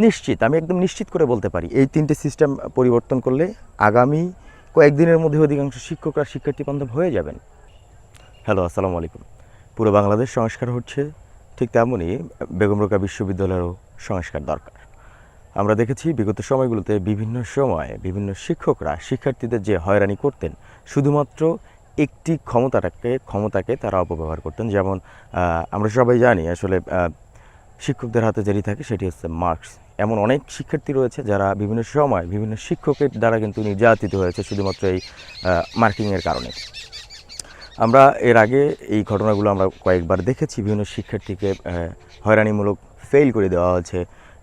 নিশ্চিত, আমি একদম নিশ্চিত করে বলতে পারি এই তিনটে সিস্টেম পরিবর্তন করলে আগামী কয়েকদিনের মধ্যে অধিকাংশ শিক্ষকরা শিক্ষার্থী বান্ধব হয়ে যাবেন। হ্যালো, আসসালামু আলাইকুম। পুরো বাংলাদেশ সংস্কার হচ্ছে, ঠিক তেমনই বেগম রোকেয়া বিশ্ববিদ্যালয়েরও সংস্কার দরকার। আমরা দেখেছি বিগত সময়গুলোতে বিভিন্ন সময়ে বিভিন্ন শিক্ষকরা শিক্ষার্থীদের যে হয়রানি করতেন, শুধুমাত্র একটি ক্ষমতাকে তারা অপব্যবহার করতেন। যেমন আমরা সবাই জানি আসলে শিক্ষকদের হাতে যেটি থাকে সেটি হচ্ছে মার্কস। এমন অনেক শিক্ষার্থী রয়েছে যারা বিভিন্ন সময় বিভিন্ন শিক্ষকের দ্বারা কিন্তু নির্যাতিত হয়েছে শুধুমাত্র এই মার্কিংয়ের কারণে। আমরা এর আগে এই ঘটনাগুলো আমরা কয়েকবার দেখেছি। বিভিন্ন শিক্ষার্থীকে হয়রানিমূলক ফেল করে দেওয়া হয়েছে,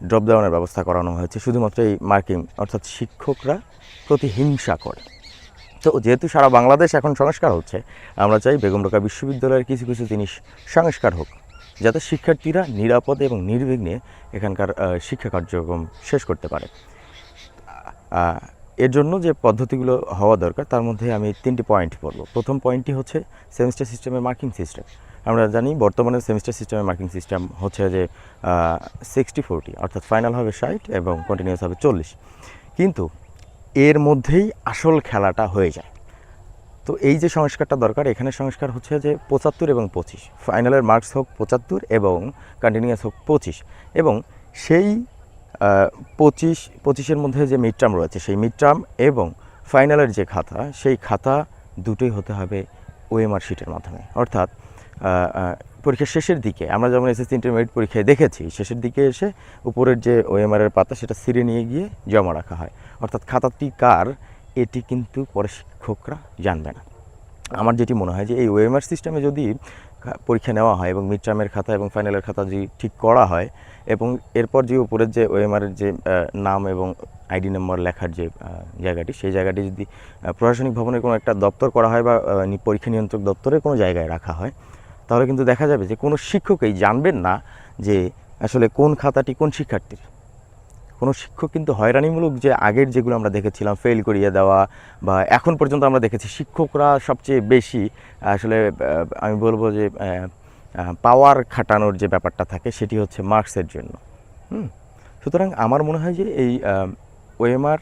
ড্রপডাউনের ব্যবস্থা করানো হয়েছে শুধুমাত্র এই মার্কিং, অর্থাৎ শিক্ষকরা প্রতিহিংসা করে। তো যেহেতু সারা বাংলাদেশ এখন সংস্কার হচ্ছে, আমরা চাই বেগম রোকেয়া বিশ্ববিদ্যালয়ের কিছু কিছু জিনিস সংস্কার হোক, যাতে শিক্ষার্থীরা নিরাপদে এবং নির্বিঘ্নে এখানকার শিক্ষা কার্যক্রম শেষ করতে পারে। এর জন্য যে পদ্ধতিগুলো হওয়া দরকার তার মধ্যে আমি 3টি পয়েন্ট বলব। প্রথম পয়েন্টটি হচ্ছে সেমিস্টার সিস্টেমের মার্কিং সিস্টেম। আমরা জানি বর্তমানে সেমিস্টার সিস্টেমের মার্কিং সিস্টেম হচ্ছে যে 60-40, অর্থাৎ ফাইনাল হবে 60 এবং কন্টিনিউয়াস হবে 40। কিন্তু এর মধ্যেই আসল খেলাটা হয়ে যায়। তো এই যে সংস্কারটা দরকার, এখানে সংস্কার হচ্ছে যে 75 এবং 25, ফাইনালের মার্কস হোক 75 এবং কন্টিনিউয়াস হোক 25, এবং সেই 25-25-এর মধ্যে যে মিড টার্ম রয়েছে সেই মিড টার্ম এবং ফাইনালের যে খাতা, সেই খাতা দুটোই হতে হবে ওএমআর শিটের মাধ্যমে। অর্থাৎ পরীক্ষার শেষের দিকে আমরা যেমন এসএসসি ইন্টারমিডিয়েট পরীক্ষায় দেখেছি, শেষের দিকে এসে উপরের যে ওএমআরের পাতা সেটা সিরে নিয়ে গিয়ে জমা রাখা হয়। অর্থাৎ খাতাটি কার এটি কিন্তু পরে শিক্ষকরা জানবে না। আমার যেটি মনে হয় যে এই ওএমআর সিস্টেমে যদি পরীক্ষা নেওয়া হয় এবং মিড টার্মের খাতা এবং ফাইনালের খাতা যদি ঠিক করা হয়, এবং এরপর যে উপরের যে ওএমআরের যে নাম এবং আইডি নাম্বার লেখার যে জায়গাটি, সেই জায়গাটি যদি প্রশাসনিক ভবনের কোনো একটা দপ্তর করা হয় বা পরীক্ষা নিয়ন্ত্রক দপ্তরের কোনো জায়গায় রাখা হয়, তাহলে কিন্তু দেখা যাবে যে কোনো শিক্ষকই জানবেন না যে আসলে কোন খাতাটি কোন শিক্ষার্থীর। কোনো শিক্ষক কিন্তু হয়রানিমূলক যে আগের যেগুলো আমরা দেখেছিলাম ফেল করিয়ে দেওয়া, বা এখন পর্যন্ত আমরা দেখেছি শিক্ষকরা সবচেয়ে বেশি আসলে আমি বলবো যে পাওয়ার খাটানোর যে ব্যাপারটা থাকে সেটি হচ্ছে মার্কসের জন্য। সুতরাং আমার মনে হয় যে এই ওএমআর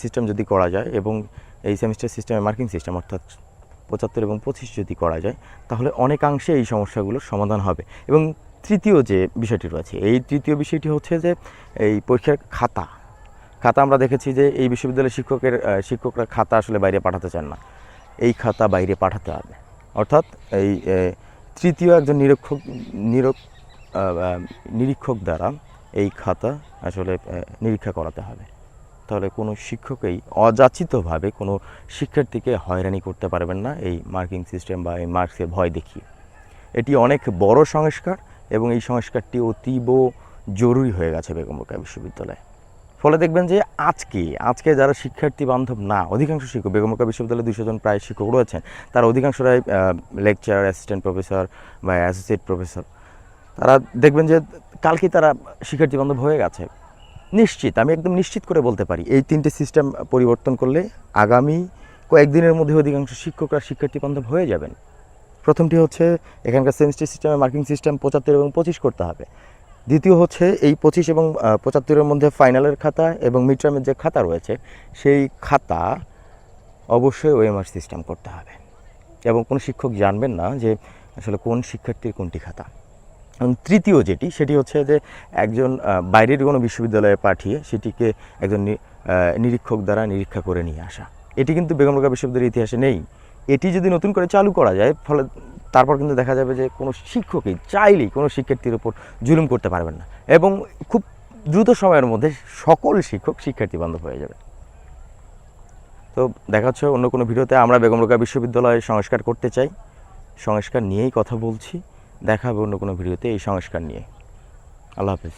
সিস্টেম যদি করা যায় এবং এই সেমিস্টার সিস্টেমে মার্কিং সিস্টেম অর্থাৎ 75 এবং 25 যদি করা যায়, তাহলে অনেকাংশে এই সমস্যাগুলোর সমাধান হবে। এবং তৃতীয় যে বিষয়টি রয়েছে, এই তৃতীয় বিষয়টি হচ্ছে যে এই পরীক্ষার খাতা আমরা দেখেছি যে এই বিশ্ববিদ্যালয়ের শিক্ষকরা খাতা আসলে বাইরে পাঠাতে চান না। এই খাতা বাইরে পাঠাতে হবে, অর্থাৎ এই তৃতীয় একজন নিরীক্ষক দ্বারা এই খাতা আসলে নিরীক্ষা করাতে হবে। তাহলে কোনো শিক্ষকই অযাচিতভাবে কোনো শিক্ষার্থীকে হয়রানি করতে পারবেন না এই মার্কিং সিস্টেম বা এই মার্কসের ভয় দেখিয়ে। এটি অনেক বড় সংস্কার এবং এই সংস্কারটি অতীব জরুরি হয়ে গেছে বেগম রোকেয়া বিশ্ববিদ্যালয়ে। ফলে দেখবেন যে আজকে যারা শিক্ষার্থী বান্ধব না, অধিকাংশ শিক্ষক বেগম রোকেয়া বিশ্ববিদ্যালয়ে 200 জন প্রায় শিক্ষক রয়েছেন, তার অধিকাংশরাই লেকচারার, অ্যাসিস্ট্যান্ট প্রফেসর বা অ্যাসোসিয়েট প্রফেসর। তারা দেখবেন যে কালকেই তারা শিক্ষার্থী বান্ধব হয়ে গেছে। নিশ্চিত, আমি একদম নিশ্চিত করে বলতে পারি এই তিনটে সিস্টেম পরিবর্তন করলে আগামী কয়েকদিনের মধ্যে অধিকাংশ শিক্ষকরা শিক্ষার্থী বান্ধব হয়ে যাবেন। প্রথমটি হচ্ছে এখানকার সেমিস্টার সিস্টেমে মার্কিং সিস্টেম 75 এবং 25 করতে হবে। দ্বিতীয় হচ্ছে এই 25 এবং 75-এর মধ্যে ফাইনালের খাতা এবং মিড টার্মের যে খাতা রয়েছে সেই খাতা অবশ্যই ওএমআর সিস্টেম করতে হবে, এবং কোনো শিক্ষক জানবেন না যে আসলে কোন শিক্ষার্থীর কোনটি খাতা। এবং তৃতীয় সেটি হচ্ছে যে একজন বাইরের কোনো বিশ্ববিদ্যালয়ে পাঠিয়ে সেটিকে একজন নিরীক্ষক দ্বারা নিরীক্ষা করে নিয়ে আসা। এটি কিন্তু বেগম রোকেয়া বিশ্ববিদ্যালয়ের ইতিহাসে নেই। এটি যদি নতুন করে চালু করা যায়, ফলে তারপর কিন্তু দেখা যাবে যে কোনো শিক্ষকই চাইলেই কোনো শিক্ষার্থীর উপর জুলুম করতে পারবেন না, এবং খুব দ্রুত সময়ের মধ্যে সকল শিক্ষক শিক্ষার্থী বান্ধব হয়ে যাবে। তো দেখা হচ্ছে অন্য কোনো ভিডিওতে। আমরা বেগম রোকেয়া বিশ্ববিদ্যালয়ে সংস্কার করতে চাই, সংস্কার নিয়েই কথা বলছি। দেখা হবে অন্য কোনো ভিডিওতে এই সংস্কার নিয়ে। আল্লাহ হাফেজ।